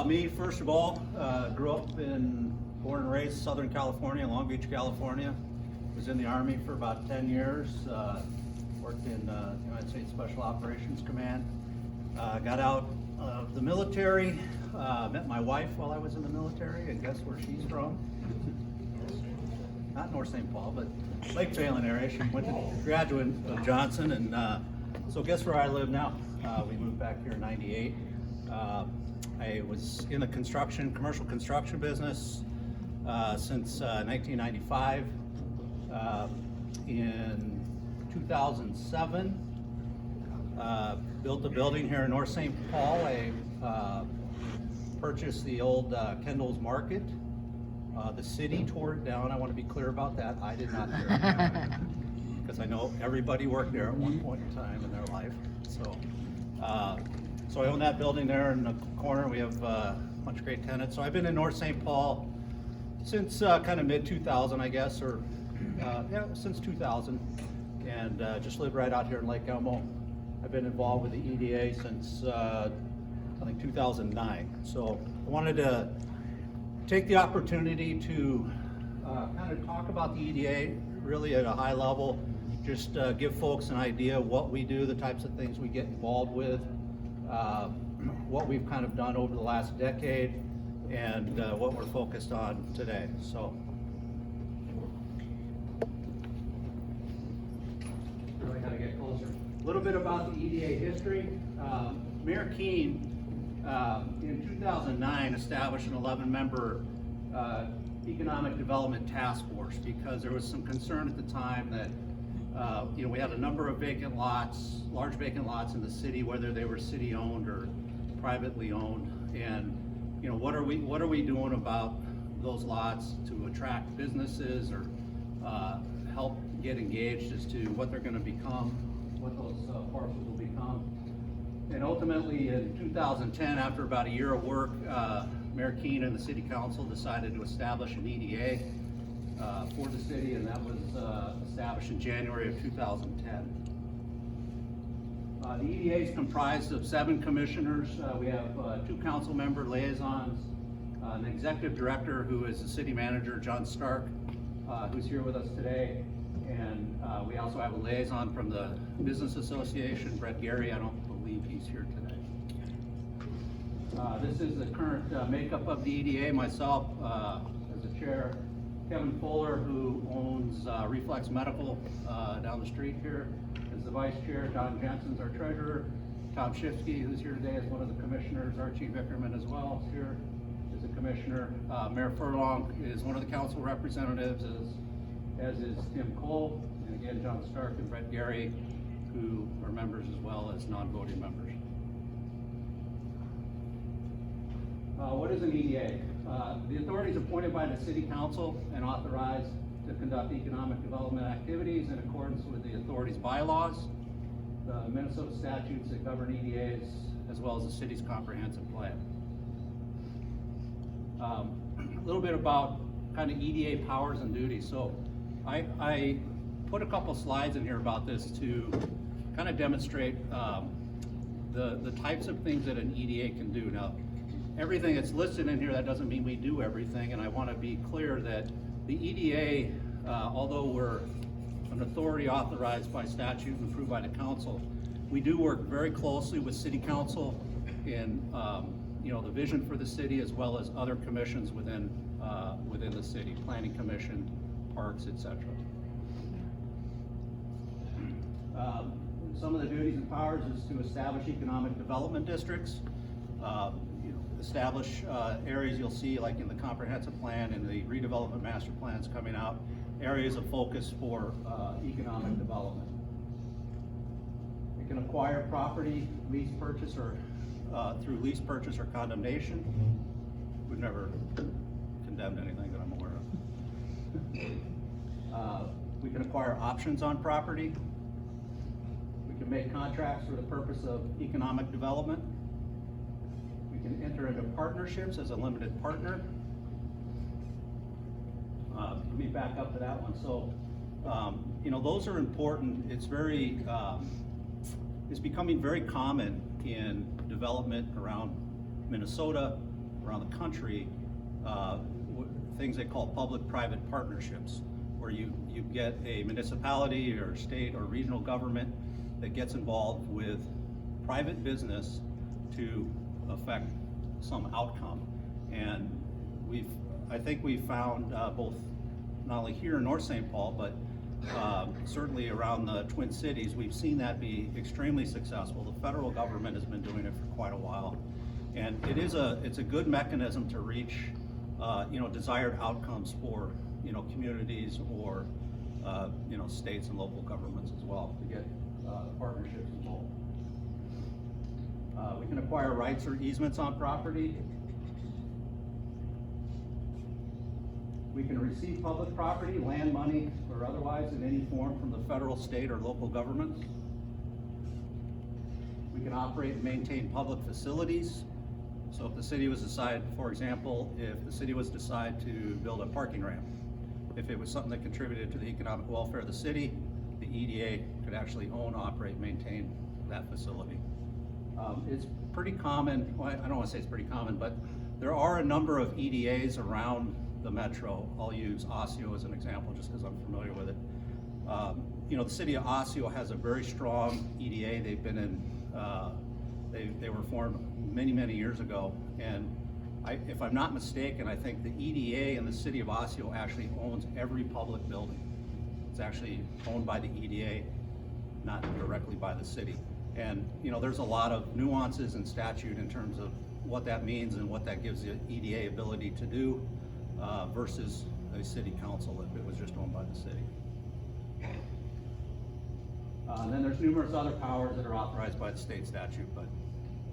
about me, first of all, grew up born and raised Southern California, Long Beach, California. Was in the Army for about 10 years. Worked in the United States Special Operations Command. Got out of the military, met my wife while I was in the military, and guess where she's from? Not North St. Paul, but Lake Phelan area. She went to graduate of Johnson, and so guess where I live now? We moved back here in '98. I was in the commercial construction business since 1995. In 2007, built a building here in North St. Paul. I purchased the old Kendall's Market. The city tore it down. I want to be clear about that. I did not tear it down because I know everybody worked there at one point in time in their life. So I own that building there in the corner. We have a bunch of great tenants. So I've been in North St. Paul since kind of mid 2000, I guess, or since 2000, and just live right out here in Lake Elmo. I've been involved with the EDA since I think 2009. So I wanted to take the opportunity to kind of talk about the EDA really at a high level, just give folks an idea of what we do, the types of things we get involved with, what we've kind of done over the last decade, and what we're focused on today. So, really got to get closer. A little bit about the EDA history. Mayor Keene, in 2009, established an 11-member economic development task force because there was some concern at the time that we had a number of vacant lots, large vacant lots in the city, whether they were city-owned or privately owned, and what are we doing about those lots to attract businesses or help get engaged as to what they're going to become, what those parcels will become. And ultimately in 2010, after about a year of work, Mayor Keene and the City Council decided to establish an EDA for the city, and that was established in January of 2010. The EDA is comprised of 7 commissioners. We have 2 council member liaisons, an executive director who is the city manager, John Stark, who's here with us today, and we also have a liaison from the Business Association, Brett Gary. I don't believe he's here today. This is the current makeup of the EDA. Myself as the chair, Kevin Fuller, who owns Reflex Medical down the street here, is the vice chair. Don Jensen's our treasurer. Tom Shifsky, who's here today, is one of the commissioners. Archie Vickerman as well is here, is a commissioner. Mayor Furlong is one of the council representatives, as is Tim Cole, and again John Stark and Brett Gary, who are members as well as non-voting members. What is an EDA? The authority is appointed by the City Council and authorized to conduct economic development activities in accordance with the authority's bylaws, the Minnesota statutes that govern EDAs, as well as the city's comprehensive plan. A little bit about kind of EDA powers and duties. So I put a couple slides in here about this to kind of demonstrate the types of things that an EDA can do. Now, everything that's listed in here, that doesn't mean we do everything, and I want to be clear that the EDA, although we're an authority authorized by statute and approved by the council, we do work very closely with City Council in the vision for the city, as well as other commissions within the city, Planning Commission, Parks, etc. Some of the duties and powers is to establish economic development districts, establish areas you'll see like in the comprehensive plan and the redevelopment master plans coming out, areas of focus for economic development. It can acquire property, lease purchase, or through lease purchase or condemnation. We've never condemned anything that I'm aware of. We can acquire options on property. We can make contracts for the purpose of economic development. We can enter into partnerships as a limited partner. Let me back up to that one. So, those are important. It's it's becoming very common in development around Minnesota, around the country, things they call public-private partnerships, where you get a municipality or state or regional government that gets involved with private business to affect some outcome. And I think we've found both, not only here in North St. Paul, but certainly around the Twin Cities, we've seen that be extremely successful. The federal government has been doing it for quite a while. And it's a good mechanism to reach desired outcomes for communities or states and local governments as well, to get partnerships involved. We can acquire rights or easements on property. We can receive public property, land, money, or otherwise in any form from the federal, state, or local governments. We can operate and maintain public facilities. So if the city was decide, for example, if the city was to decide to build a parking ramp, if it was something that contributed to the economic welfare of the city, the EDA could actually own, operate, maintain that facility. It's pretty common, well, I don't want to say it's pretty common, but there are a number of EDAs around the metro. I'll use Osseo as an example just because I'm familiar with it. The city of Osseo has a very strong EDA. They've been in, they were formed many, many years ago. And if I'm not mistaken, I think the EDA in the city of Osseo actually owns every public building. It's actually owned by the EDA, not directly by the city. And there's a lot of nuances in statute in terms of what that means and what that gives the EDA ability to do versus a city council if it was just owned by the city. Then there's numerous other powers that are authorized by the state statute, but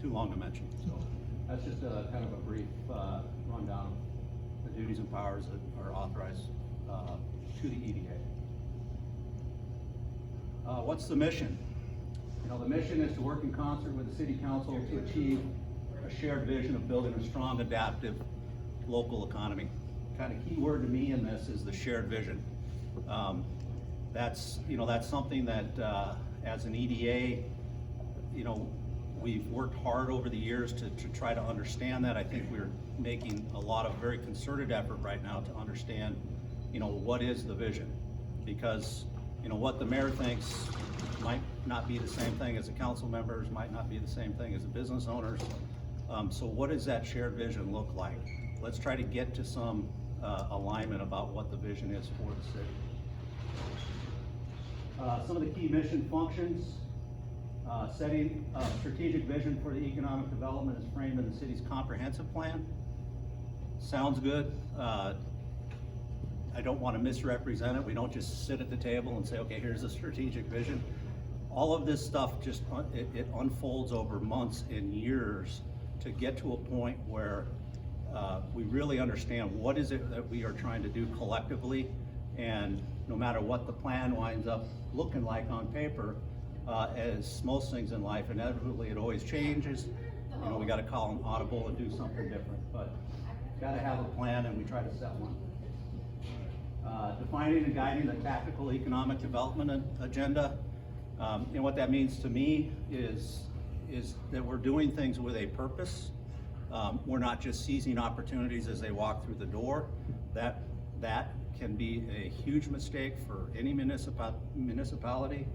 too long to mention. So that's just a kind of a brief rundown of the duties and powers that are authorized to the EDA. What's the mission? The mission is to work in concert with the city council to achieve a shared vision of building a strong, adaptive local economy. Kind of key word to me in this is the shared vision. That's something that as an EDA, we've worked hard over the years to try to understand that. I think we're making a lot of very concerted effort right now to understand, what is the vision? Because, what the mayor thinks might not be the same thing as the council members, might not be the same thing as the business owners. So what does that shared vision look like? Let's try to get to some alignment about what the vision is for the city. Some of the key mission functions. Setting a strategic vision for the economic development is framed in the city's comprehensive plan. Sounds good. I don't want to misrepresent it. We don't just sit at the table and say, okay, here's a strategic vision. All of this stuff just, it unfolds over months and years to get to a point where we really understand what is it that we are trying to do collectively, and no matter what the plan winds up looking like on paper, as most things in life, inevitably it always changes. We got to call an audible and do something different, but got to have a plan, and we try to set one. Defining and guiding the tactical economic development agenda. And what that means to me is that we're doing things with a purpose. We're not just seizing opportunities as they walk through the door. That can be a huge mistake for any municipality.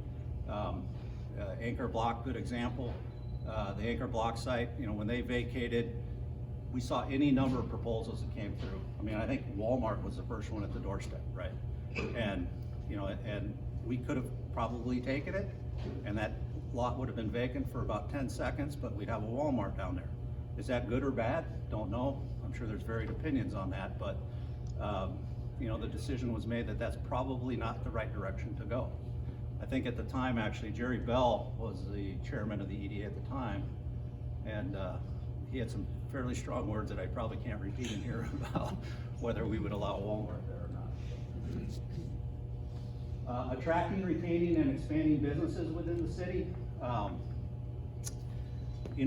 Anchor Block, good example. The Anchor Block site, when they vacated, we saw any number of proposals that came through. I mean, I think Walmart was the first one at the doorstep, right? And and we could have probably taken it, and that lot would have been vacant for about 10 seconds, but we'd have a Walmart down there. Is that good or bad? Don't know. I'm sure there's varied opinions on that, but the decision was made that that's probably not the right direction to go. I think at the time, actually, Jerry Bell was the chairman of the EDA at the time, and he had some fairly strong words that I probably can't repeat in here about whether we would allow Walmart there or not. Attracting, retaining, and expanding businesses within the city.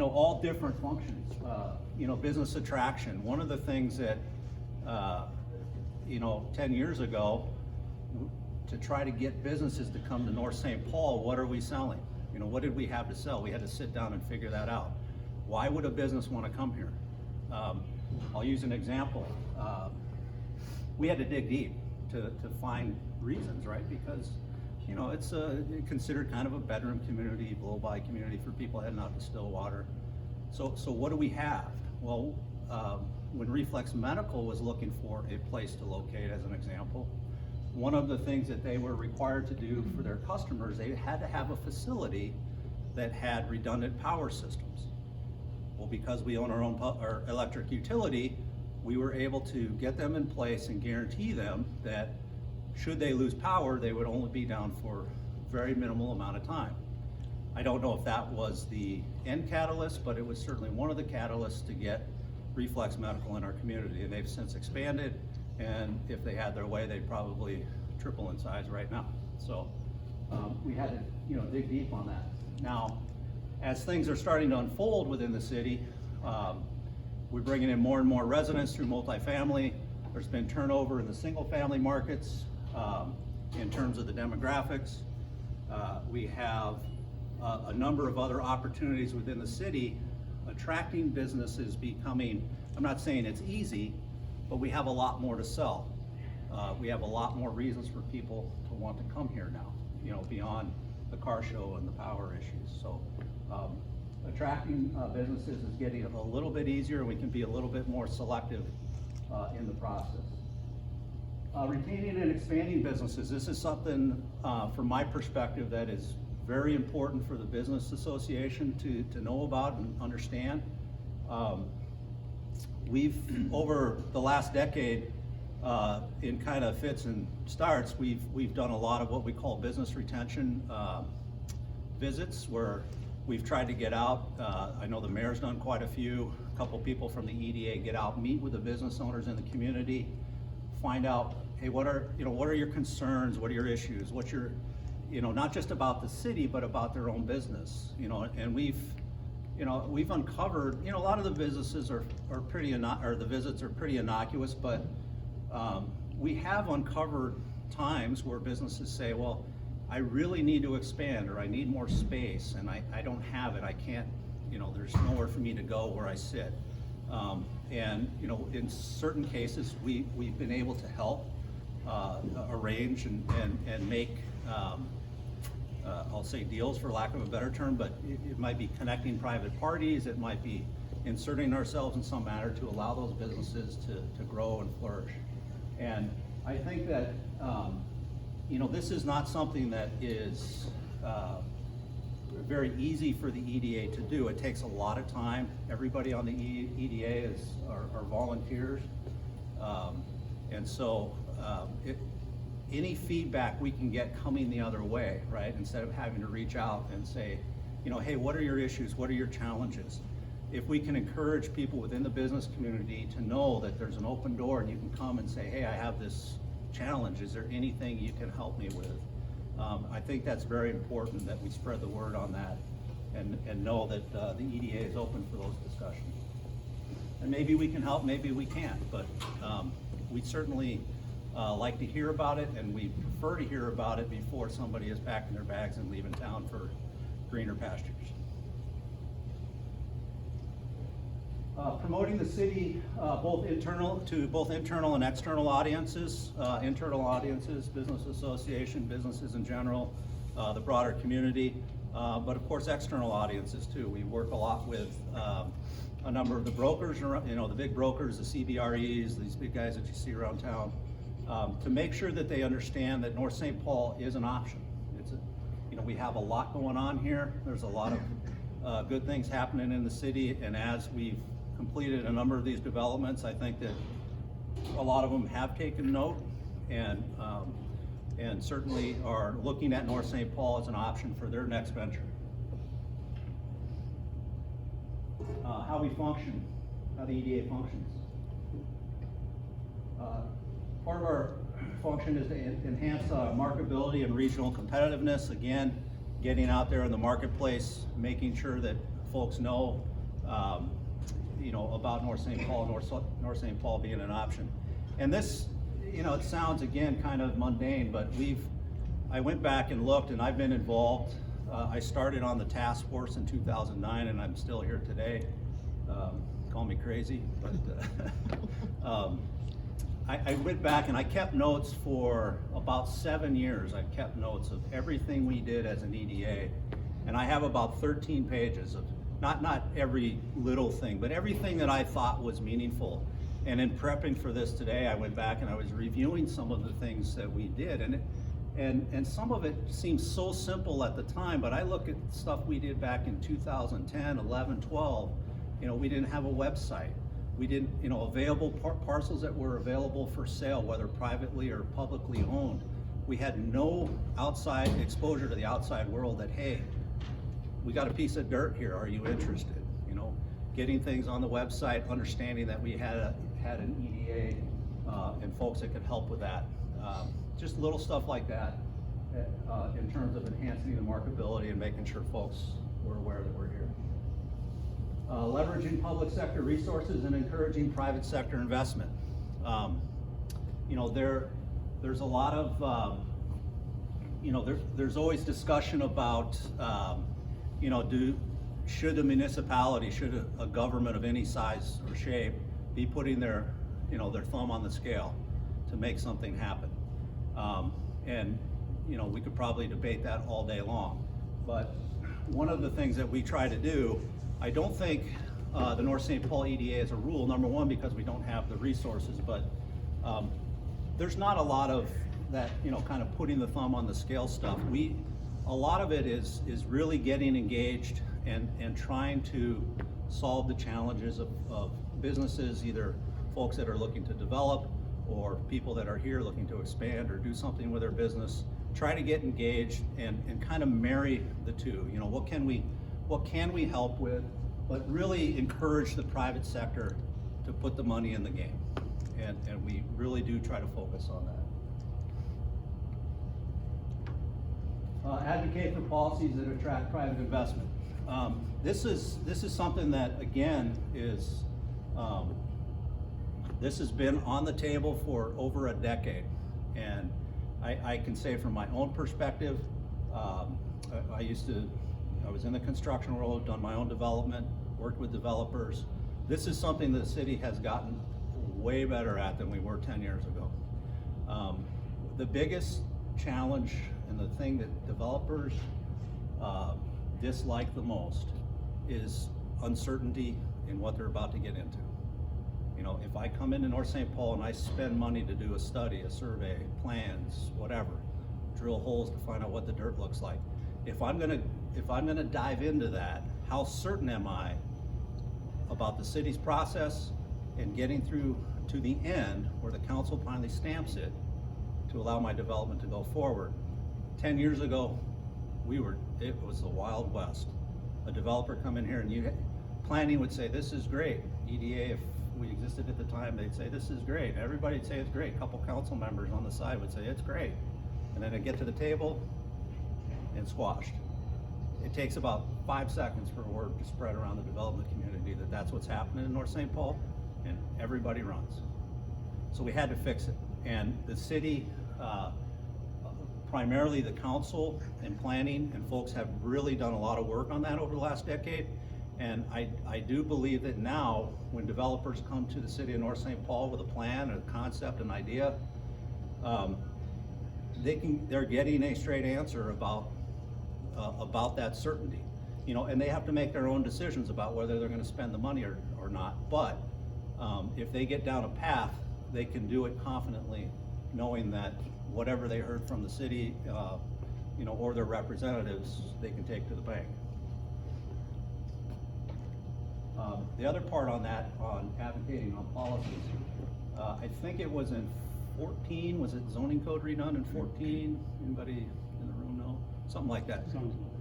All different functions. Business attraction. One of the things that, 10 years ago, to try to get businesses to come to North St. Paul, what are we selling? What did we have to sell? We had to sit down and figure that out. Why would a business want to come here? I'll use an example. We had to dig deep to find reasons, right? Because, you know, it's considered kind of a bedroom community, blow-by community for people heading out to Stillwater. So what do we have? Well, when Reflex Medical was looking for a place to locate, as an example, one of the things that they were required to do for their customers, they had to have a facility that had redundant power systems. Well, because we own our electric utility, we were able to get them in place and guarantee them that should they lose power, they would only be down for a very minimal amount of time. I don't know if that was the end catalyst, but it was certainly one of the catalysts to get Reflex Medical in our community, and they've since expanded, and if they had their way, they'd probably triple in size right now. So we had to, you know, dig deep on that. Now, as things are starting to unfold within the city, we're bringing in more and more residents through multifamily. There's been turnover in the single family markets in terms of the demographics. We have a number of other opportunities within the city. Attracting businesses becoming, I'm not saying it's easy, but we have a lot more to sell. We have a lot more reasons for people to want to come here now, you know, beyond the car show and the power issues. So attracting businesses is getting a little bit easier. We can be a little bit more selective in the process. Retaining and expanding businesses. This is something from my perspective that is very important for the business association to know about and understand. We've, over the last decade, in kind of fits and starts, we've done a lot of what we call business retention visits, where we've tried to get out. I know the mayor's done quite a few. A couple people from the EDA get out, meet with the business owners in the community, find out, hey, what are your concerns? What are your issues? What's your, you know, not just about the city, but about their own business, you know, and we've uncovered, you know, a lot of the businesses are pretty, or the visits are pretty innocuous, but we have uncovered times where businesses say, well, I really need to expand, or I need more space, and I don't have it. I can't, you know, there's nowhere for me to go where I sit. And, you know, in certain cases, we've been able to help arrange and make, I'll say deals for lack of a better term, but it might be connecting private parties, it might be inserting ourselves in some manner to allow those businesses to grow and flourish. And I think that, you know, this is not something that is very easy for the EDA to do. It takes a lot of time. Everybody on the EDA are volunteers. And so any feedback we can get coming the other way, right? Instead of having to reach out and say, you know, hey, what are your issues? What are your challenges? If we can encourage people within the business community to know that there's an open door and you can come and say, hey, I have this challenge. Is there anything you can help me with? I think that's very important that we spread the word on that and know that the EDA is open for those discussions. And maybe we can help, maybe we can't, but we certainly like to hear about it, and we prefer to hear about it before somebody is packing their bags and leaving town for greener pastures. Promoting the city both internal and external audiences, business association, businesses in general, the broader community, but of course external audiences too. We work a lot with a number of the brokers, you know, the big brokers, the CBREs, these big guys that you see around town, to make sure that they understand that North St. Paul is an option. You know, we have a lot going on here. There's a lot of good things happening in the city, and as we've completed a number of these developments, I think that a lot of them have taken note and certainly are looking at North St. Paul as an option for their next venture. How we function, how the EDA functions. Part of our function is to enhance marketability and regional competitiveness. Again, getting out there in the marketplace, making sure that folks know you know, about North St. Paul, North St. Paul being an option. And this, you know, it sounds again kind of mundane, but I went back and looked, and I've been involved. I started on the task force in 2009, and I'm still here today. call me crazy, but I went back and I kept notes for about 7 years. I kept notes of everything we did as an EDA, and I have about 13 pages of not every little thing, but everything that I thought was meaningful. And in prepping for this today, I went back and I was reviewing some of the things that we did, and some of it seems so simple at the time, but I look at stuff we did back in 2010, 11, 12. You know, we didn't have a website. We didn't, you know, available parcels that were available for sale, whether privately or publicly owned. We had no outside exposure to the outside world that, hey, we got a piece of dirt here, are you interested? You know, getting things on the website, understanding that we had an EDA and folks that could help with that. Just little stuff like that in terms of enhancing the marketability and making sure folks were aware that we're here. Leveraging public sector resources and encouraging private sector investment. You know, there's a lot of, you know, there's always discussion about, you know, should a municipality, should a government of any size or shape be putting their, you know, their thumb on the scale to make something happen? And, you know, we could probably debate that all day long. But one of the things that we try to do, I don't think the North St. Paul EDA is a rule, number one, because we don't have the resources, but there's not a lot of that, you know, kind of putting the thumb on the scale stuff. A lot of it is really getting engaged and trying to solve the challenges of businesses, either folks that are looking to develop or people that are here looking to expand or do something with their business. Try to get engaged and kind of marry the two. You know, what can we help with, but really encourage the private sector to put the money in the game. And we really do try to focus on that. Advocate for policies that attract private investment. This is something that, again, is this has been on the table for over a decade, and I can say from my own perspective, I was in the construction world, done my own development, worked with developers. This is something that the city has gotten way better at than we were 10 years ago. The biggest challenge and the thing that developers dislike the most is uncertainty in what they're about to get into. You know, if I come into North St. Paul and I spend money to do a study, a survey, plans, whatever, drill holes to find out what the dirt looks like. If I'm gonna dive into that, how certain am I about the city's process and getting through to the end where the council finally stamps it to allow my development to go forward? 10 years ago, it was the Wild West. A developer come in here and planning would say, this is great. EDA, if we existed at the time, they'd say, this is great. Everybody'd say it's great. A couple council members on the side would say, it's great. And then they'd get to the table and squashed. It takes about 5 seconds for word to spread around the development community that that's what's happening in North St. Paul, and everybody runs. So we had to fix it. And the city, primarily the council and planning and folks have really done a lot of work on that over the last decade. And I do believe that now, when developers come to the city of North St. Paul with a plan, a concept, an idea, they're getting a straight answer about that certainty. You know, and they have to make their own decisions about whether they're going to spend the money or not. But if they get down a path, they can do it confidently, knowing that whatever they heard from the city, you know, or their representatives, they can take to the bank. The other part on that, on advocating on policies, I think it was in 14, was it zoning code redone in 14? Anybody in the room know? Something like that.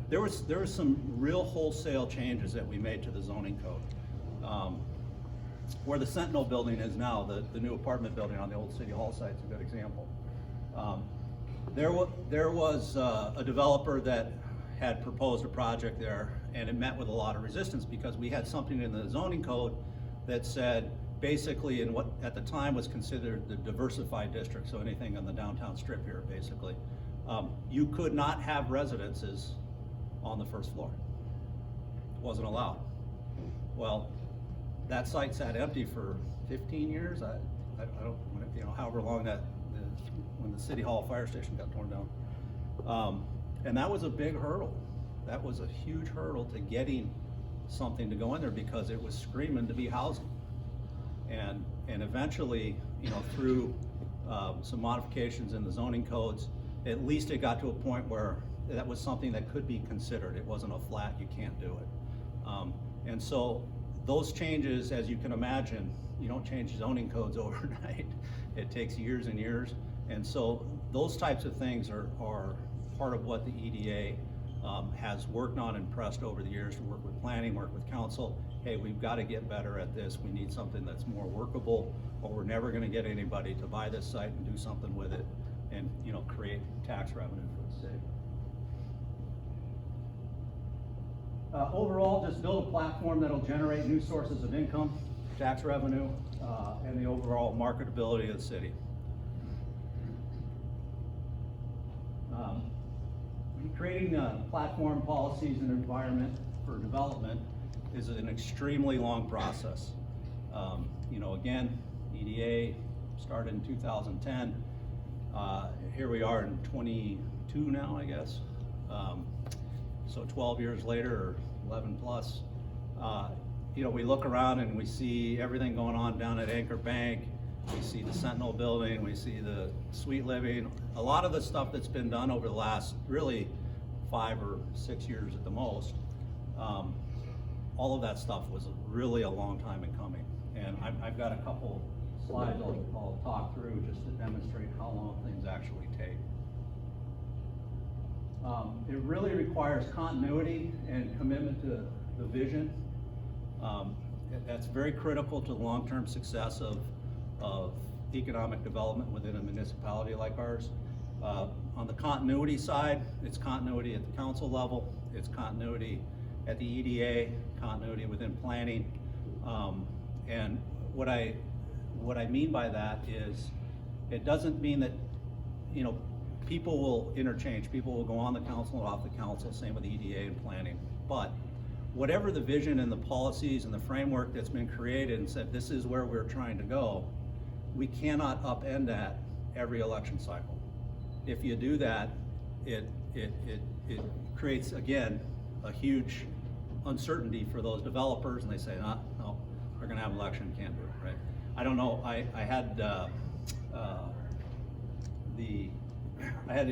There was some real wholesale changes that we made to the zoning code. Where the Sentinel building is now, the new apartment building on the old City Hall site is a good example. There was a developer that had proposed a project there, and it met with a lot of resistance because we had something in the zoning code that said basically in what at the time was considered the diversified district, so anything on the downtown strip here basically, you could not have residences on the first floor. It wasn't allowed. Well, that site sat empty for 15 years. I don't, you know, however long when the City Hall fire station got torn down. And that was a big hurdle. That was a huge hurdle to getting something to go in there because it was screaming to be housing. And eventually, you know, through some modifications in the zoning codes, at least it got to a point where that was something that could be considered. It wasn't a flat, you can't do it. And so those changes, as you can imagine, you don't change zoning codes overnight. It takes years and years. And so those types of things are part of what the EDA has worked on and pressed over the years to work with planning, work with council. Hey, we've got to get better at this. We need something that's more workable, or we're never going to get anybody to buy this site and do something with it and, you know, create tax revenue for the city. Overall, just build a platform that'll generate new sources of income, tax revenue, and the overall marketability of the city. Creating platform policies and environment for development is an extremely long process. You know, again, EDA started in 2010. Here we are in 22 now, I guess. So 12 years later, or 11 plus, you know, we look around and we see everything going on down at Anchor Bank. We see the Sentinel building, we see the Sweet Living. A lot of the stuff that's been done over the last really 5 or 6 years at the most, all of that stuff was really a long time in coming. And I've got a couple slides I'll talk through just to demonstrate how long things actually take. It really requires continuity and commitment to the vision. That's very critical to the long-term success of economic development within a municipality like ours. On the continuity side, it's continuity at the council level, it's continuity at the EDA, continuity within planning. And what I mean by that is, it doesn't mean that, you know, people will interchange, people will go on the council and off the council, same with EDA and planning. But whatever the vision and the policies and the framework that's been created and said, this is where we're trying to go, we cannot upend that every election cycle. If you do that, it creates, again, a huge uncertainty for those developers, and they say, no, we're gonna have an election, can't do it, right? I don't know, I had the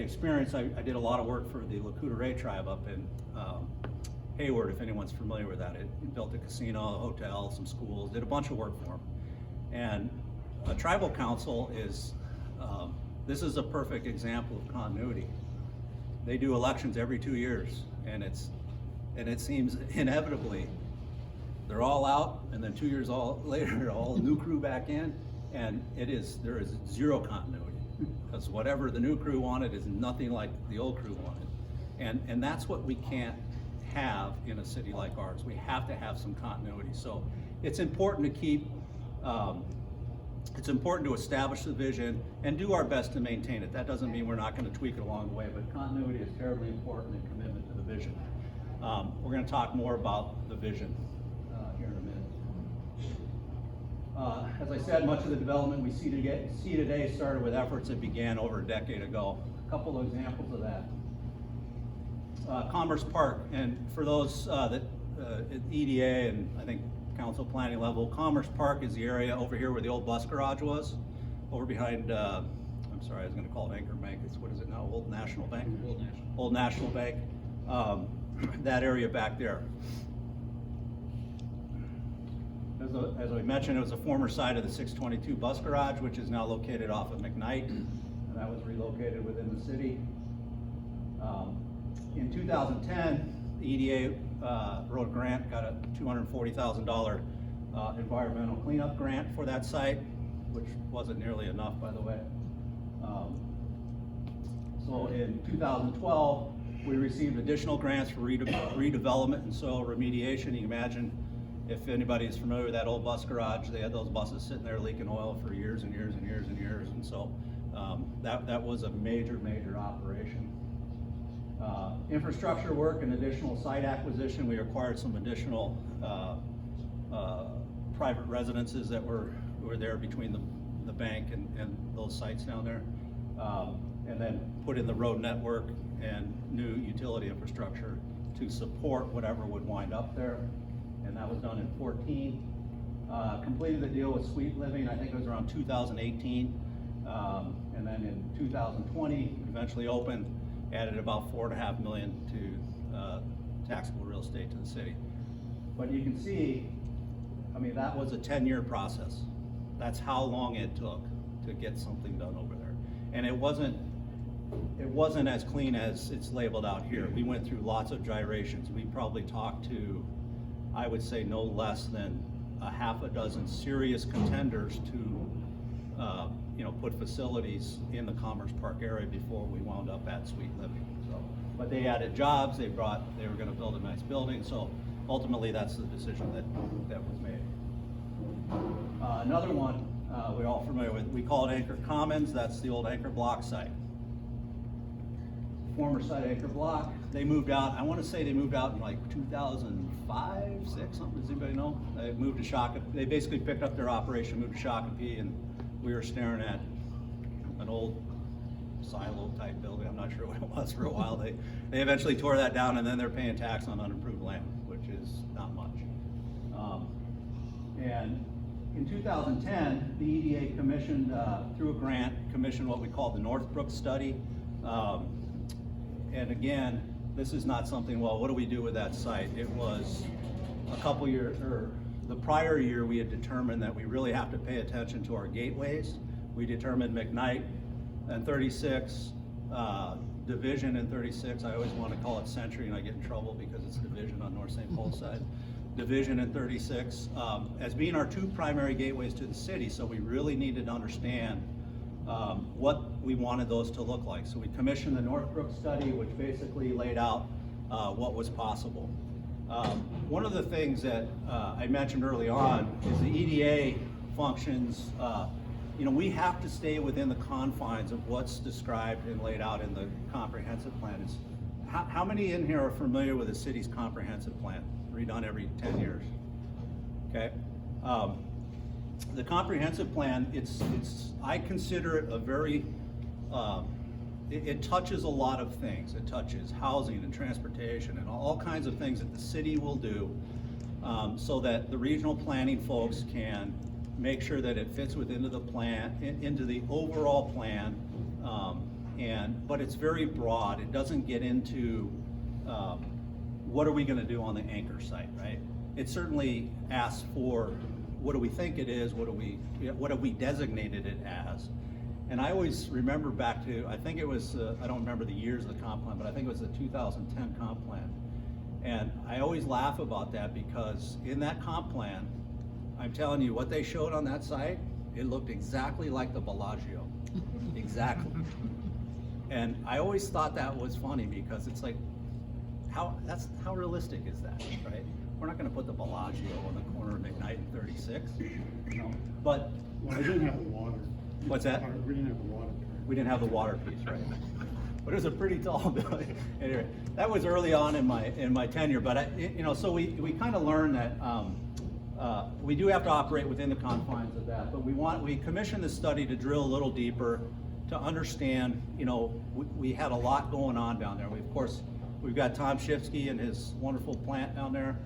experience, I did a lot of work for the Lakota Ray tribe up in Hayward, if anyone's familiar with that. It built a casino, a hotel, some schools, did a bunch of work for them. And a tribal council is, this is a perfect example of continuity. They do elections every 2 years, and it seems inevitably they're all out, and then 2 years later, all new crew back in, and there is zero continuity, because whatever the new crew wanted is nothing like the old crew wanted. And that's what we can't have in a city like ours. We have to have some continuity. So it's important to keep, it's important to establish the vision and do our best to maintain it. That doesn't mean we're not going to tweak it along the way, but continuity is terribly important and commitment to the vision. We're going to talk more about the vision here in a minute. As I said, much of the development we see today started with efforts that began over a decade ago. A couple of examples of that. Commerce Park, and for those that at EDA and I think council planning level, Commerce Park is the area over here where the old bus garage was, over behind, I'm sorry, I was going to call it Anchor Bank. It's, what is it now, Old National Bank? Old National Bank. That area back there. As I mentioned, it was a former site of the 622 bus garage, which is now located off of McKnight, and that was relocated within the city. In 2010, the EDA wrote a grant, got a $240,000 environmental cleanup grant for that site, which wasn't nearly enough, by the way. So in 2012, we received additional grants for redevelopment and soil remediation. You can imagine, if anybody is familiar with that old bus garage, they had those buses sitting there leaking oil for years and years and years and years. And so that was a major operation. Infrastructure work and additional site acquisition. We acquired some additional private residences that were there between the bank and those sites down there. And then put in the road network and new utility infrastructure to support whatever would wind up there. And that was done in 14. Completed the deal with Sweet Living, I think it was around 2018. And then in 2020, eventually opened, added about $4.5 million to taxable real estate to the city. But you can see, I mean, that was a 10-year process. That's how long it took to get something done over there. And it wasn't as clean as it's labeled out here. We went through lots of gyrations. We probably talked to, I would say, no less than a half a dozen serious contenders to put facilities in the Commerce Park area before we wound up at Sweet Living. So, but they added jobs. They were going to build a nice building. So ultimately, that's the decision that was made. Another one we're all familiar with. We call it Anchor Commons. That's the old Anchor Block site. Former site Anchor Block. They moved out. I want to say they moved out in like 2005, 6, something. Does anybody know? They moved to Shakopee. They basically picked up their operation, moved to Shakopee, and we were staring at an old silo type building. I'm not sure what it was for a while. They eventually tore that down, and then they're paying tax on unimproved land, which is not much. And in 2010, the EDA commissioned, through a grant, commissioned what we call the Northbrook Study. And again, this is not something, well, what do we do with that site? It was a couple years, or the prior year, we had determined that we really have to pay attention to our gateways. We determined McKnight and 36, Division and 36. I always want to call it Century, and I get in trouble because it's Division on North St. Paul's side. Division and 36 as being our two primary gateways to the city. So we really needed to understand what we wanted those to look like. So we commissioned the Northbrook Study, which basically laid out what was possible. One of the things that I mentioned early on is the EDA functions, we have to stay within the confines of what's described and laid out in the comprehensive plan. How many in here are familiar with the city's comprehensive plan? Redone every 10 years. Okay. The comprehensive plan, I consider it a very, it touches a lot of things. It touches housing and transportation and all kinds of things that the city will do so that the regional planning folks can make sure that it fits within the plan, into the overall plan. But it's very broad. It doesn't get into what are we going to do on the anchor site, right? It certainly asks for what do we think it is, what have we designated it as? And I always remember back to, I think it was, I don't remember the years of the comp plan, but I think it was the 2010 comp plan. And I always laugh about that because in that comp plan, I'm telling you, what they showed on that site, it looked exactly like the Bellagio, exactly. And I always thought that was funny because it's like, how realistic is that, right? We're not going to put the Bellagio on the corner of McKnight and 36. No. But well, I didn't have the water. What's that? We didn't have the water. We didn't have the water piece, right? But it was a pretty tall building. Anyway, that was early on in my tenure. But so we kind of learned that we do have to operate within the confines of that. But we commissioned the study to drill a little deeper to understand. We had a lot going on down there. We've got Tom Shifsky and his wonderful plant down there.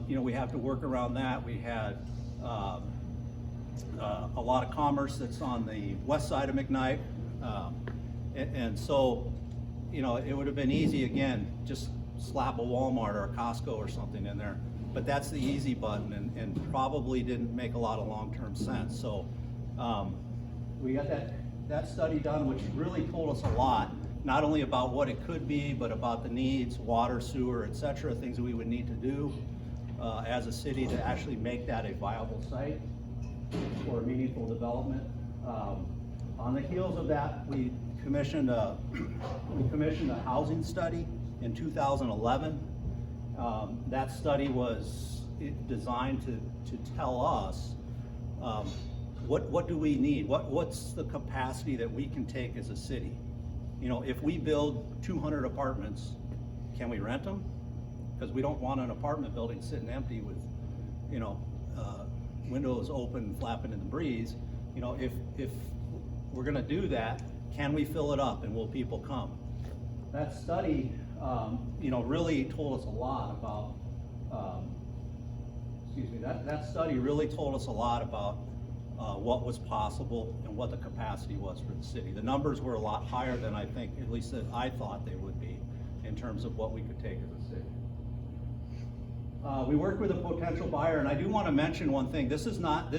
We have to work around that. We had a lot of commerce that's on the west side of McKnight. And so, it would have been easy, again, just slap a Walmart or a Costco or something in there. But that's the easy button and probably didn't make a lot of long-term sense. So we got that study done, which really told us a lot. Not only about what it could be, but about the needs, water, sewer, et cetera, things that we would need to do as a city to actually make that a viable site for meaningful development. On the heels of that, we commissioned a housing study in 2011. That study was designed to tell us what do we need? What's the capacity that we can take as a city? If we build 200 apartments, can we rent them? Because we don't want an apartment building sitting empty with, windows open, flapping in the breeze. You know, if we're gonna do that, can we fill it up and will people come? That study, you know, really told us a lot about, that study really told us a lot about what was possible and what the capacity was for the city. The numbers were a lot higher than I think, at least that I thought they would be, in terms of what we could take as a city. We worked with a potential buyer, and I do want to mention one thing. This was not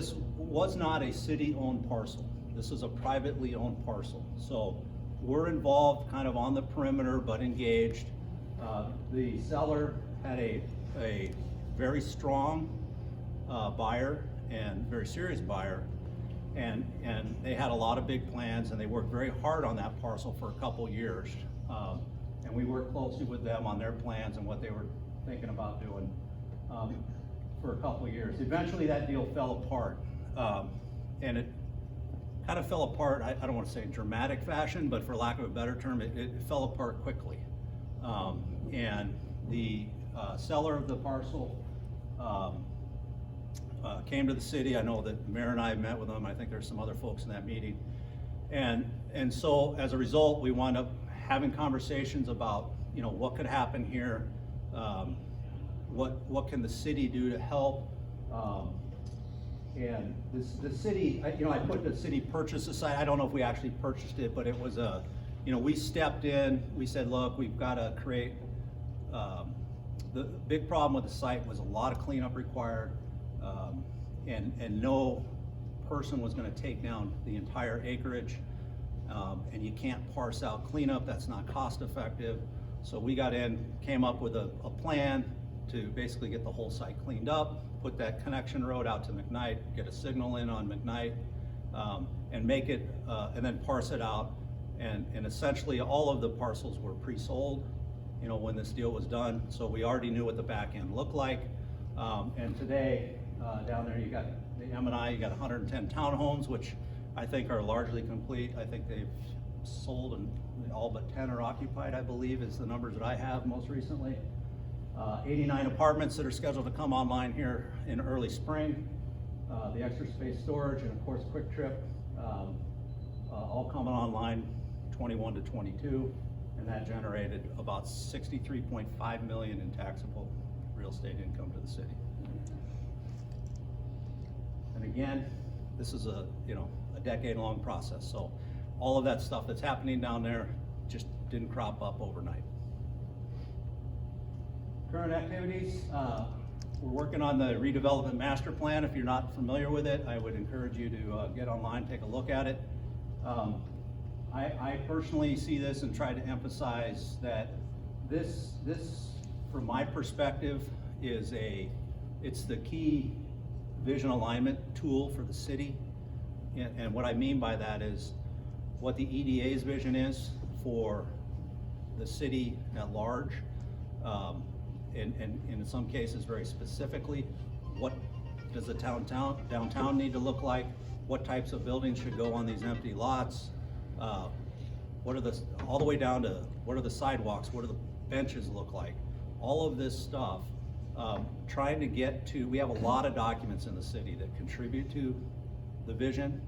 a city-owned parcel. This is a privately owned parcel. So we're involved kind of on the perimeter, but engaged. The seller had a very strong buyer and very serious buyer, and they had a lot of big plans, and they worked very hard on that parcel for a couple years. And we worked closely with them on their plans and what they were thinking about doing for a couple years. Eventually that deal fell apart, and it kind of fell apart, I don't want to say in dramatic fashion, but for lack of a better term, it fell apart quickly. And the seller of the parcel came to the city. I know that the mayor and I met with them. I think there's some other folks in that meeting. And so as a result, we wound up having conversations about, you know, what could happen here, what can the city do to help. And the city, you know, I put the city purchase aside. I don't know if we actually purchased it, but it was you know, we stepped in, we said, look, we've got to create, the big problem with the site was a lot of cleanup required, and no person was going to take down the entire acreage, and you can't parse out cleanup. That's not cost effective. So we got in, came up with a plan to basically get the whole site cleaned up, put that connection road out to McKnight, get a signal in on McKnight, and make it, and then parse it out. And essentially all of the parcels were pre-sold, you know, when this deal was done. So we already knew what the back end looked like. And today, down there, you got the M&I, you got 110 townhomes, which I think are largely complete. I think they've sold and all but 10 are occupied, I believe, is the numbers that I have most recently. 89 apartments that are scheduled to come online here in early spring. The extra space storage and of course Quick Trip, all coming online 21 to 22, and that generated about $63.5 million in taxable real estate income to the city. And again, this is a decade-long process. So all of that stuff that's happening down there just didn't crop up overnight. Current activities, we're working on the redevelopment master plan. If you're not familiar with it, I would encourage you to get online, take a look at it. I personally see this and try to emphasize that this from my perspective, it's the key vision alignment tool for the city. And what I mean by that is what the EDA's vision is for the city at large, and in some cases very specifically, what does the downtown need to look like? What types of buildings should go on these empty lots? What are all the way down to what are the sidewalks? What do the benches look like? All of this stuff, trying to get to, we have a lot of documents in the city that contribute to the vision,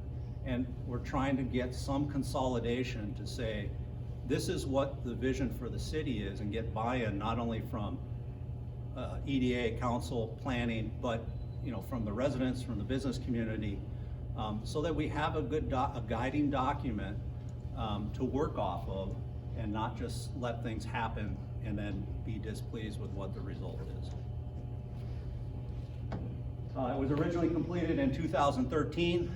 and we're trying to get some consolidation to say, this is what the vision for the city is, and get buy-in not only from EDA, council, planning, but from the residents, from the business community, so that we have a good a guiding document to work off of, and not just let things happen and then be displeased with what the result is. It was originally completed in 2013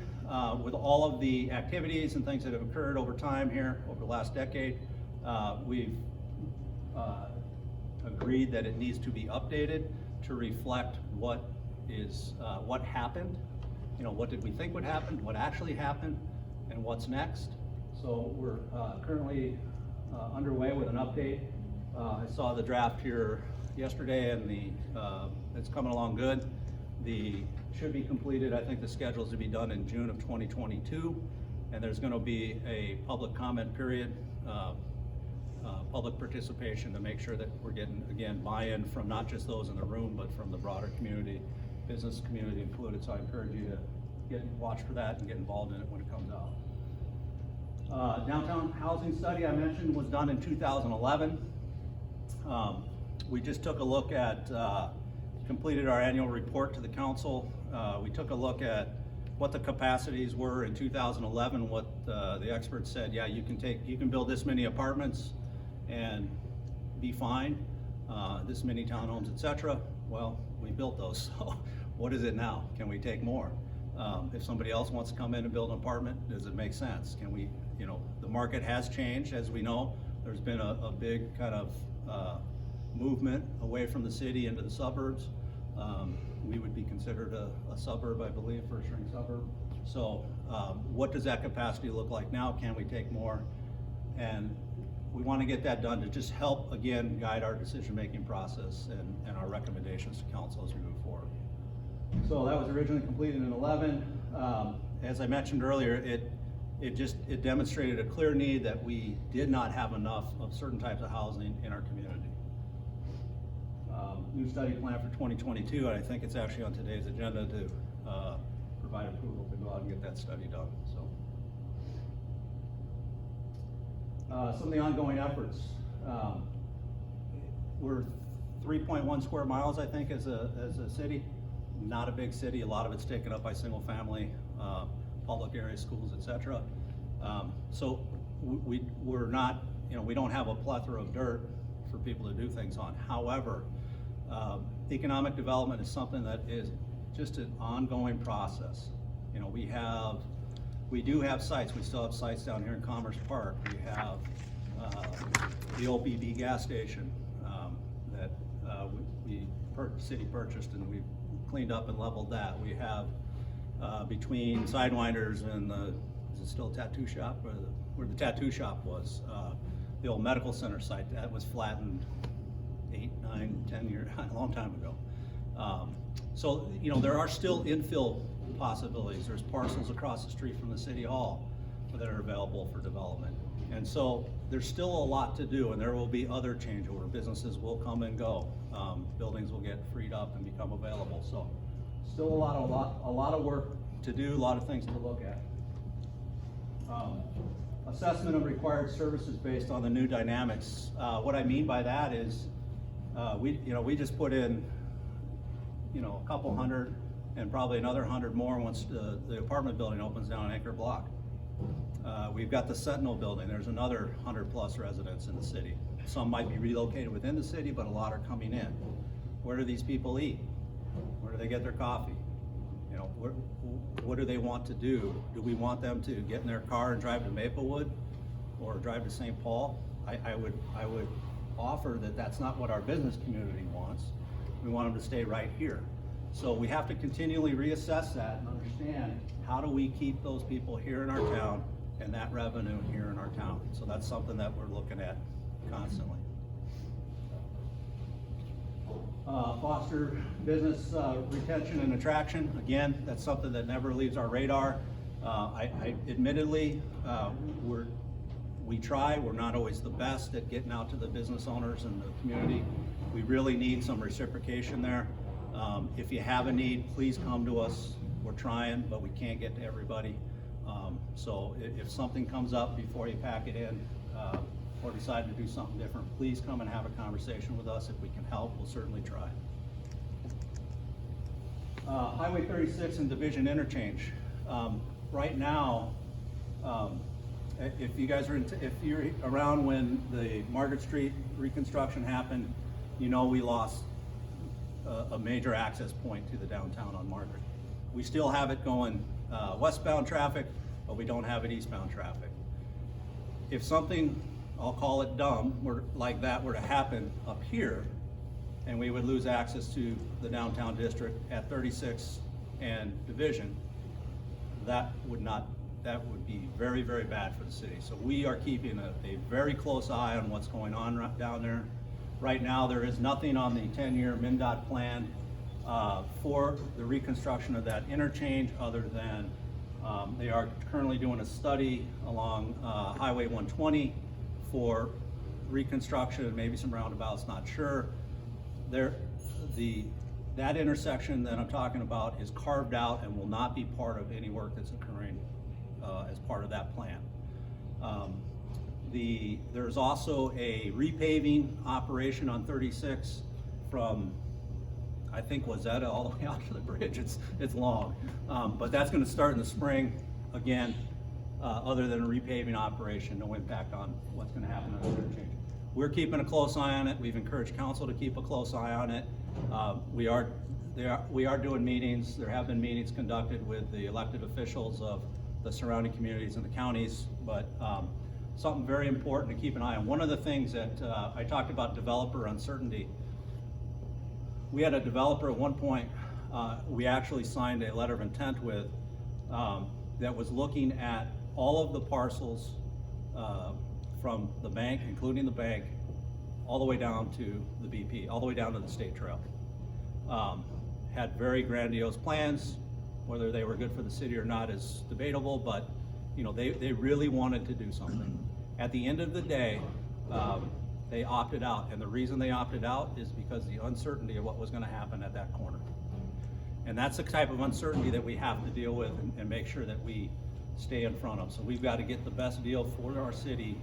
with all of the activities and things that have occurred over time here over the last decade. We've agreed that it needs to be updated to reflect what happened. What did we think would happen, what actually happened, and what's next. So we're currently underway with an update. I saw the draft here yesterday, and it's coming along good. Should be completed, I think the schedule is to be done in June of 2022, and there's going to be a public comment period, public participation, to make sure that we're getting, again, buy-in from not just those in the room, but from the broader community, business community included, so I encourage you to watch for that and get involved in it when it comes out. Downtown housing study I mentioned was done in 2011. We just took a look at, completed our annual report to the council. We took a look at what the capacities were in 2011, what the experts said, yeah, you can build this many apartments and be fine, this many townhomes, etc. Well, we built those, so what is it now? Can we take more? If somebody else wants to come in and build an apartment, does it make sense? Can we, the market has changed, as we know. There's been a big kind of movement away from the city into the suburbs. We would be considered a suburb, I believe, first ring suburb. So what does that capacity look like now? Can we take more? And we want to get that done to just help, again, guide our decision-making process and our recommendations to council as we move forward. So that was originally completed in 11. As I mentioned earlier, it demonstrated a clear need that we did not have enough of certain types of housing in our community. New study plan for 2022, and I think it's actually on today's agenda to provide approval to go out and get that study done. So some of the ongoing efforts. We're 3.1 square miles, I think, as a city. Not a big city. A lot of it's taken up by single family, public area schools, etc. So we're not, we don't have a plethora of dirt for people to do things on. However, economic development is something that is just an ongoing process. We do have sites. We still have sites down here in Commerce Park. We have the old BB gas station that city purchased, and we've cleaned up and leveled that. We have between Sidewinders and is it still a tattoo shop, where the tattoo shop was, the old medical center site that was flattened 8, 9, 10 years, a long time ago. So there are still infill possibilities. There's parcels across the street from the city hall that are available for development. And so there's still a lot to do, and there will be other changeover. Businesses will come and go. Buildings will get freed up and become available. So still a lot of work to do, a lot of things to look at. Assessment of required services based on the new dynamics. What I mean by that is we just put in a couple hundred and probably another 100 more once the apartment building opens down on Anchor Block. We've got the Sentinel building. There's another 100+ residents in the city. Some might be relocated within the city, but a lot are coming in. Where do these people eat? Where do they get their coffee? What do they want to do? Do we want them to get in their car and drive to Maplewood or drive to St. Paul? I would offer that that's not what our business community wants. We want them to stay right here. So we have to continually reassess that and understand, how do we keep those people here in our town and that revenue here in our town? So that's something that we're looking at constantly. Foster business retention and attraction. Again, that's something that never leaves our radar. Admittedly, we try. We're not always the best at getting out to the business owners and the community. We really need some reciprocation there. If you have a need, please come to us. We're trying, but we can't get to everybody. So if something comes up before you pack it in, or decide to do something different, please come and have a conversation with us. If we can help, we'll certainly try. Highway 36 and Division Interchange. Right now, if you guys are if you're around when the Margaret Street reconstruction happened, we lost a major access point to the downtown on Margaret. We still have it going westbound traffic, but we don't have it eastbound traffic. If something, I'll call it dumb, like that were to happen up here, and we would lose access to the downtown district at 36 and Division, that would be very, very bad for the city. So we are keeping a very close eye on what's going on down there. Right now, there is nothing on the 10-year MnDOT plan for the reconstruction of that interchange, other than they are currently doing a study along Highway 120 for reconstruction and maybe some roundabouts, not sure. The that intersection that I'm talking about is carved out and will not be part of any work that's occurring as part of that plan. There's also a repaving operation on 36 from, I think, Wazetta all the way out to the bridge. It's long, but that's going to start in the spring. Again, other than a repaving operation, no impact on what's going to happen on the interchange. We're keeping a close eye on it. We've encouraged council to keep a close eye on it. We are doing meetings. There have been meetings conducted with the elected officials of the surrounding communities and the counties, but something very important to keep an eye on. One of the things that I talked about, developer uncertainty. We had a developer at one point, we actually signed a letter of intent with, that was looking at all of the parcels from the bank, including the bank, all the way down to the BP, all the way down to the state trail. Had very grandiose plans. Whether they were good for the city or not is debatable, but you know, they really wanted to do something. At the end of the day, they opted out, and the reason they opted out is because the uncertainty of what was going to happen at that corner. And that's the type of uncertainty that we have to deal with and make sure that we stay in front of. So we've got to get the best deal for our city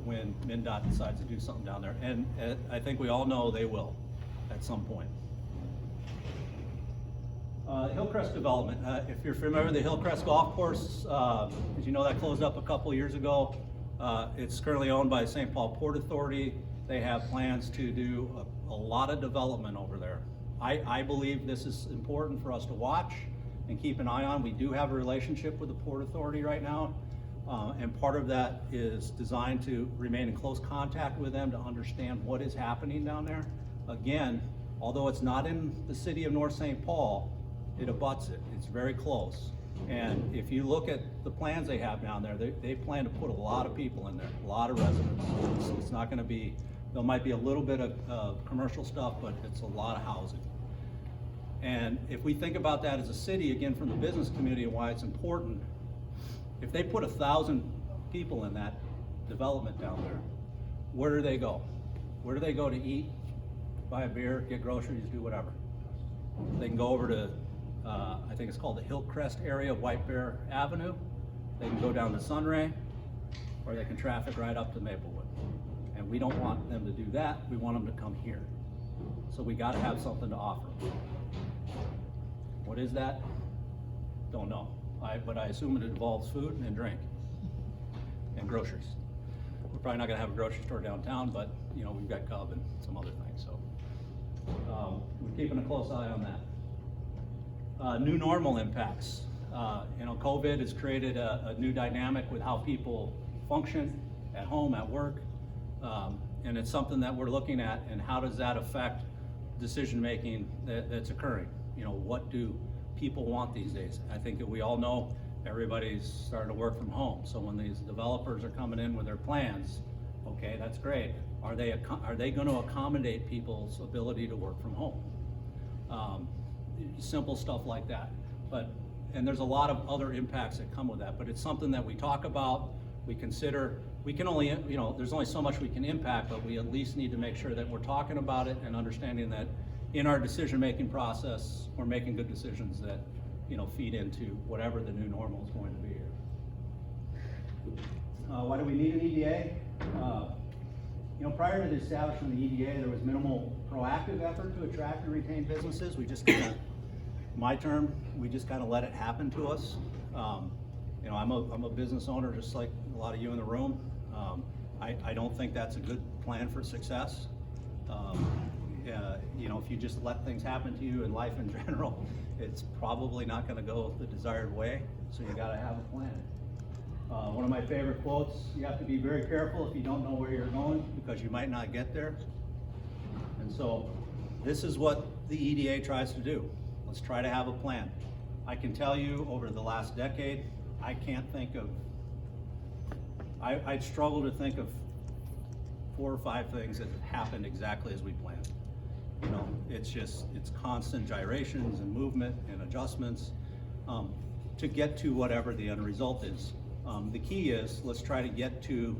when MnDOT decides to do something down there. And I think we all know they will at some point. Hillcrest Development. If you're familiar with the Hillcrest Golf Course, as you know, that closed up a couple years ago. It's currently owned by the St. Paul Port Authority. They have plans to do a lot of development over there. I believe this is important for us to watch and keep an eye on. We do have a relationship with the Port Authority right now, and part of that is designed to remain in close contact with them to understand what is happening down there. Again, although it's not in the city of North St. Paul, it abuts it. It's very close. And if you look at the plans they have down there, they plan to put a lot of people in there, a lot of residents. It's not going to be, there might be a little bit of commercial stuff, but it's a lot of housing. And if we think about that as a city, again, from the business community and why it's important, if they put 1,000 people in that development down there, where do they go? Where do they go to eat, buy a beer, get groceries, do whatever? They can go over to, I think it's called the Hillcrest area of White Bear Avenue. They can go down to Sunray, or they can traffic right up to Maplewood. And we don't want them to do that. We want them to come here. So we got to have something to offer. What is that? Don't know. But I assume it involves food and drink and groceries. We're probably not going to have a grocery store downtown, but you know, we've got Cub and some other things. So we're keeping a close eye on that. New normal impacts. You know, COVID has created a new dynamic with how people function at home, at work, and it's something that we're looking at. And how does that affect decision making that's occurring? You know, what do people want these days? I think that we all know everybody's starting to work from home. So when these developers are coming in with their plans, okay, that's great. Are they going to accommodate people's ability to work from home? Simple stuff like that. And there's a lot of other impacts that come with that, but it's something that we talk about, we consider. We can only, you know, there's only so much we can impact, but we at least need to make sure that we're talking about it and understanding that in our decision-making process, we're making good decisions that, you know, feed into whatever the new normal is going to be here. Why do we need an EDA? You know, prior to the establishment of the EDA, there was minimal proactive effort to attract and retain businesses. We just kind of, my term, we just kind of let it happen to us. You know, I'm a business owner, just like a lot of you in the room. I don't think that's a good plan for success. You know, if you just let things happen to you in life in general, it's probably not going to go the desired way. So you got to have a plan. One of my favorite quotes: "You have to be very careful if you don't know where you're going, because you might not get there." And so, this is what the EDA tries to do. Let's try to have a plan. I can tell you, over the last decade, I can't think of. I'd struggle to think of 4 or 5 things that happened exactly as we planned. You know, it's constant gyrations and movement and adjustments to get to whatever the end result is. The key is, let's try to get to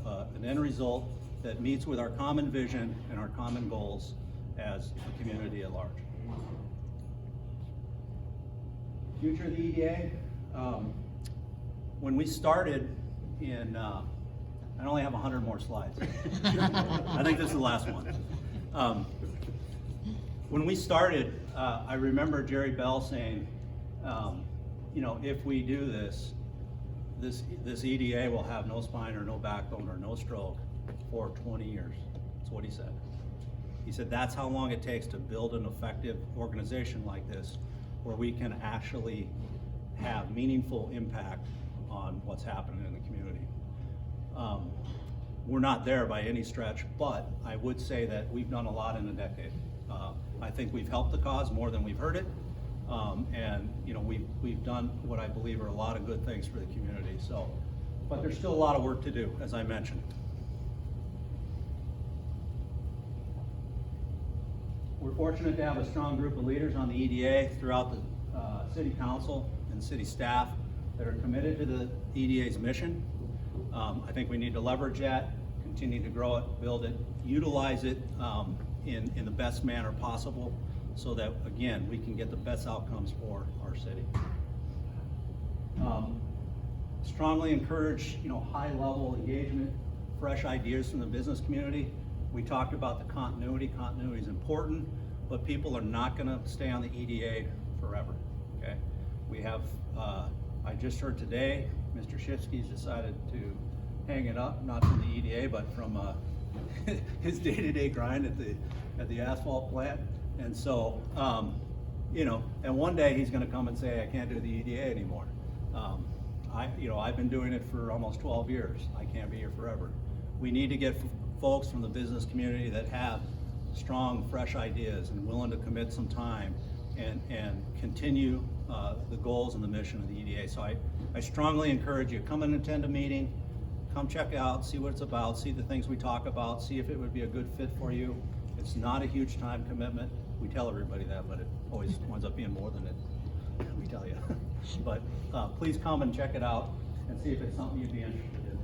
an end result that meets with our common vision and our common goals, as a community at large. Future of the EDA. When we started in, I only have 100 more slides. I think this is the last one. When we started, I remember Jerry Bell saying, you know, if we do this EDA will have no spine or no backbone or no stroke for 20 years. That's what he said. He said that's how long it takes to build an effective organization like this, where we can actually have meaningful impact on what's happening in the community. We're not there by any stretch, but I would say that we've done a lot in a decade. I think we've helped the cause more than we've hurt it. And you know, we've done what I believe are a lot of good things for the community. So, but there's still a lot of work to do, as I mentioned. We're fortunate to have a strong group of leaders on the EDA throughout the city council and city staff that are committed to the EDA's mission. I think we need to leverage that, continue to grow it, build it, utilize it in the best manner possible, so that, again, we can get the best outcomes for our city. Strongly encourage, you know, high-level engagement, fresh ideas from the business community. We talked about the continuity. Continuity is important, but people are not going to stay on the EDA forever. Okay, we have. I just heard today, Mr. Shipsky's decided to hang it up, not from the EDA, but from his day-to-day grind at the asphalt plant. And so, you know, and one day he's going to come and say, I can't do the EDA anymore. I've been doing it for almost 12 years. I can't be here forever. We need to get folks from the business community that have strong, fresh ideas and willing to commit some time and continue the goals and the mission of the EDA. So I strongly encourage you, come and attend a meeting, come check it out, see what it's about, see the things we talk about, see if it would be a good fit for you. It's not a huge time commitment. We tell everybody that, but it always winds up being more than we tell you. But please come and check it out and see if it's something you'd be interested in.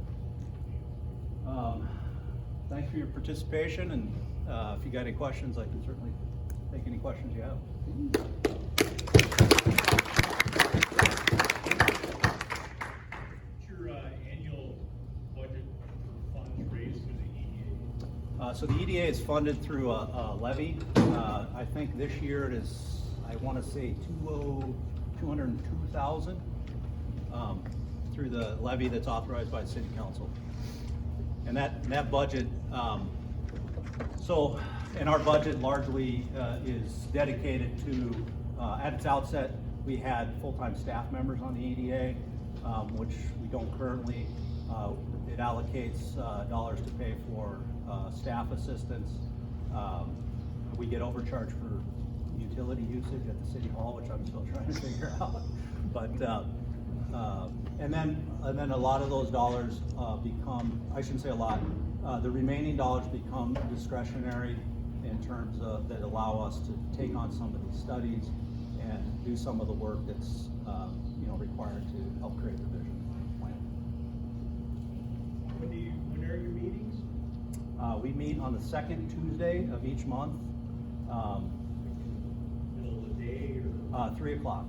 Thanks for your participation, and if you got any questions, I can certainly take any questions you have. What's your annual budget for funds raised through the EDA? So the EDA is funded through a levy. I think this year it is, I want to say 202,000 through the levy that's authorized by the city council. And that budget, and our budget largely is dedicated to, at its outset, we had full-time staff members on the EDA, which we don't currently. It allocates dollars to pay for staff assistance. We get overcharged for utility usage at the city hall, which I'm still trying to figure out. But and then a lot of those dollars become, I shouldn't say a lot, the remaining dollars become discretionary in terms of that allow us to take on some of these studies and do some of the work that's required to help create the vision plan. When are your meetings? We meet on the second Tuesday of each month. Middle of the day or? 3 o'clock.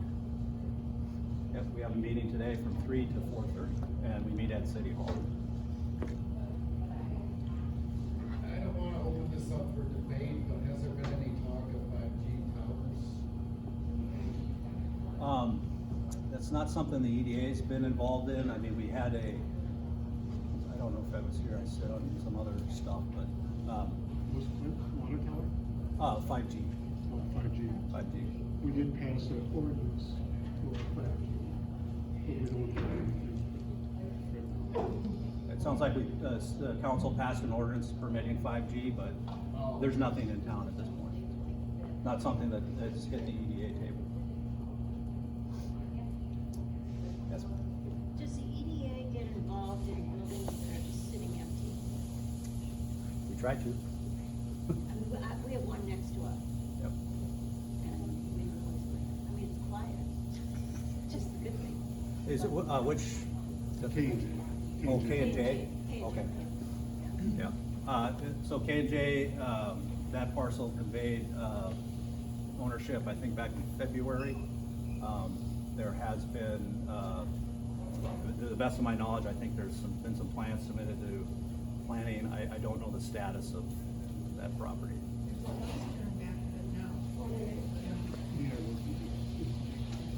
Yep, we have a meeting today from 3 to 4:30, and we meet at City Hall. I don't want to open this up for debate, but has there been any talk of 5G towers? That's not something the EDA's been involved in. I mean, we had I don't know if I was here, I said on some other stuff, but Was water tower? 5G. Oh, 5G. 5G. We did pass an ordinance for 5G, but we don't have anything. It sounds like the council passed an ordinance permitting 5G, but there's nothing in town at this point. Not something that's hit the EDA table. Yes, ma'am. Does the EDA get involved in buildings that are just sitting empty? We try to. I mean, we have one next to us, Yep. and I mean, it's quiet, just a good thing. Is it, which? K&J. Oh, K&J? K&J. Okay. Yeah. So K&J, that parcel conveyed, ownership, I think back in February. There has been, to the best of my knowledge, I think there's been some plans submitted to planning. I don't know the status of that property.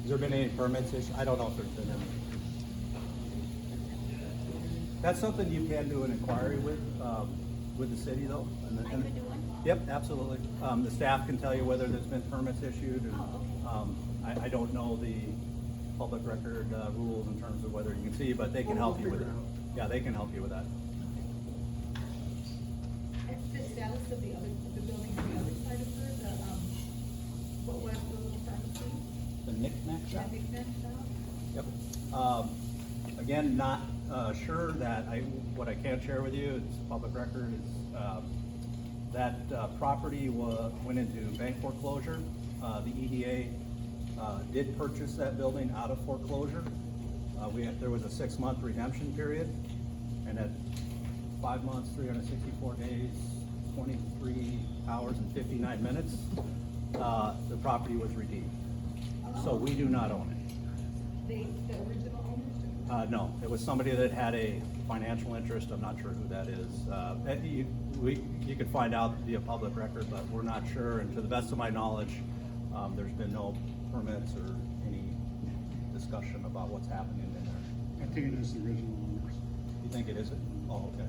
Has there been any permits issued? I don't know if there's been any. That's something you can do an inquiry with the city though. And I could do one? Yep, absolutely. The staff can tell you whether there's been permits issued. And, Oh, I don't know the public record rules in terms of whether you can see, but they can help you with it. Yeah, they can help you with that. The status of the building on the other side of her, what was the little pharmacy? The knick-knack shop? That big net shop? Yep. Again, not sure that what I can share with you, it's public record, is that property went into bank foreclosure. The EDA did purchase that building out of foreclosure. There was a 6-month redemption period, and at 5 months, 364 days, 23 hours and 59 minutes, the property was redeemed. So we do not own it. The original owners? No, it was somebody that had a financial interest. I'm not sure who that is. You could find out via public record, but we're not sure. And to the best of my knowledge, there's been no permits or any discussion about what's happening in there. I think it is the original owners. You think it is? Oh, okay.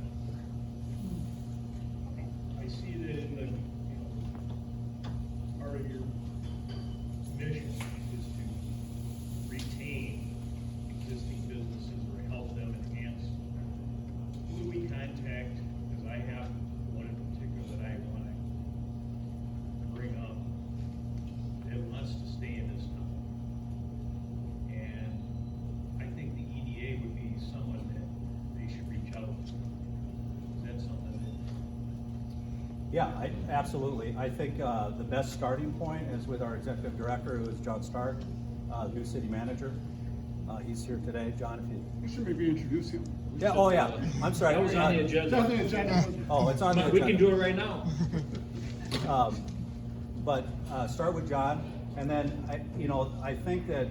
Okay. I see that in the, part of your mission is to retain existing businesses or help them enhance. Who do we contact? Because I have one in particular that I want to bring up that wants to stay in this town. And I think the EDA would be someone that they should reach out to. Is that something that? Yeah, absolutely. I think the best starting point is with our executive director, who is John Stark, new city manager. He's here today. John, if you. You should maybe introduce him. Yeah, oh yeah, I'm sorry. That was on the agenda. It's on the agenda. Oh, it's on the But we agenda. can do it right now. But start with John, and then I think that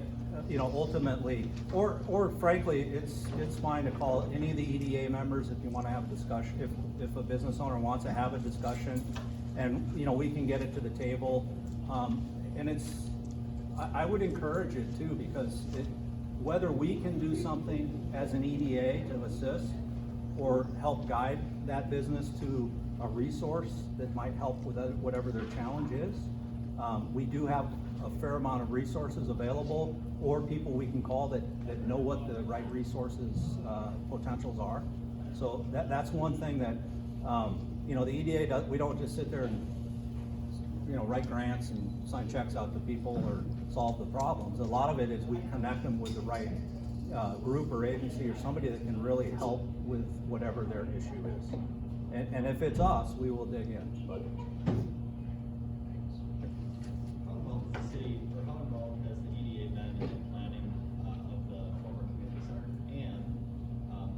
ultimately, or frankly, it's fine to call any of the EDA members if you want to have a discussion. If a business owner wants to have a discussion, and we can get it to the table, and I would encourage it too, because whether we can do something as an EDA to assist or help guide that business to a resource that might help with whatever their challenge is. We do have a fair amount of resources available, or people we can call that know what the right resources potentials are. So that's one thing that the EDA does. We don't just sit there and write grants and sign checks out to people or solve the problems. A lot of it is we connect them with the right group or agency or somebody that can really help with whatever their issue is. And if it's us, we will dig in. But How involved has the city, or how involved has the EDA been in planning of the former community center? And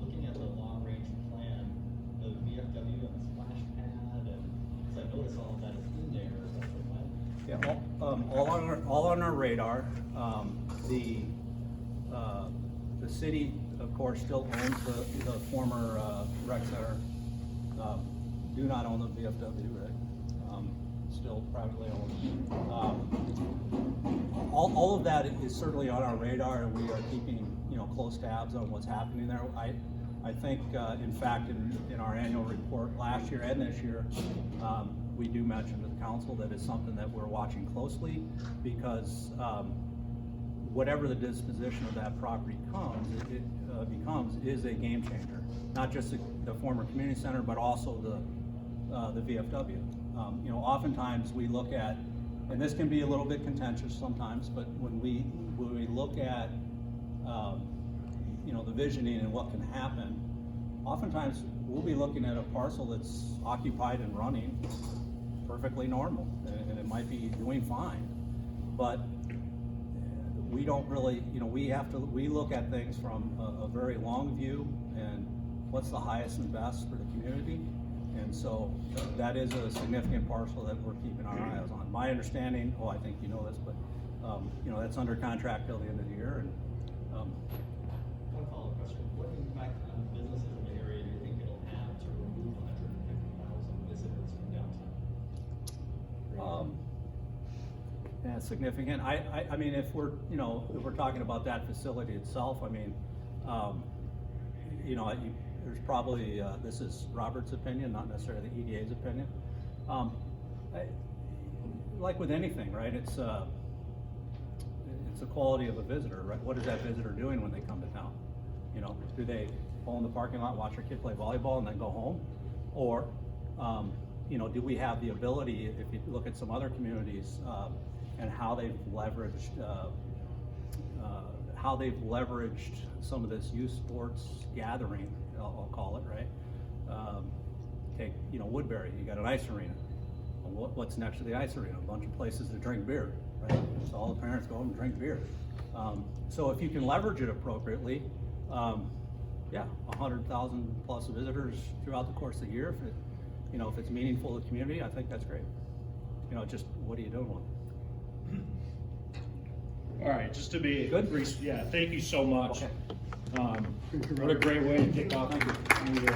looking at the long-range plan, the VFW and the splash pad, and because I noticed all of that is in there, that's the plan. yeah, all on our radar. The city, of course, still owns the former rec center. Do not own the VFW, right? Still privately owned. All of that is certainly on our radar, and we are keeping close tabs on what's happening there. I think, in fact, in our annual report last year and this year, we do mention to the council that it's something that we're watching closely, because whatever the disposition of that property becomes is a game changer. Not just the former community center, but also the VFW. Oftentimes we look at, and this can be a little bit contentious sometimes, but when we look at the visioning and what can happen, oftentimes we'll be looking at a parcel that's occupied and running perfectly normal, and it might be doing fine, but we don't really, we look at things from a very long view, and what's the highest and best for the community. And so that is a significant parcel that we're keeping our eyes on. My understanding, I think you know this, but, you know, that's under contract till the end of the year, and, One follow-up question, what impact on businesses in the area do you think it'll have to remove 150,000 visitors from downtown? yeah, it's significant. I mean, if we're, you know, if we're talking about that facility itself, I mean, you know, there's probably, this is Robert's opinion, not necessarily the EDA's opinion. Like with anything, right, it's the quality of a visitor, right? What is that visitor doing when they come to town? You know, do they pull in the parking lot, watch their kid play volleyball and then go home? Or, you know, do we have the ability, if you look at some other communities, and how they've leveraged some of this youth sports gathering, I'll call it, right? Take, you know, Woodbury, you got an ice arena. Well, what's next to the ice arena? A bunch of places to drink beer, right? So all the parents go home and drink beer. So if you can leverage it appropriately, yeah, 100,000 plus visitors throughout the course of the year, if it, you know, if it's meaningful to the community, I think that's great. You know, just what are you doing with it? All right, just to be. Good? Yeah, thank you so much. Okay. What a great way to kick off the new year.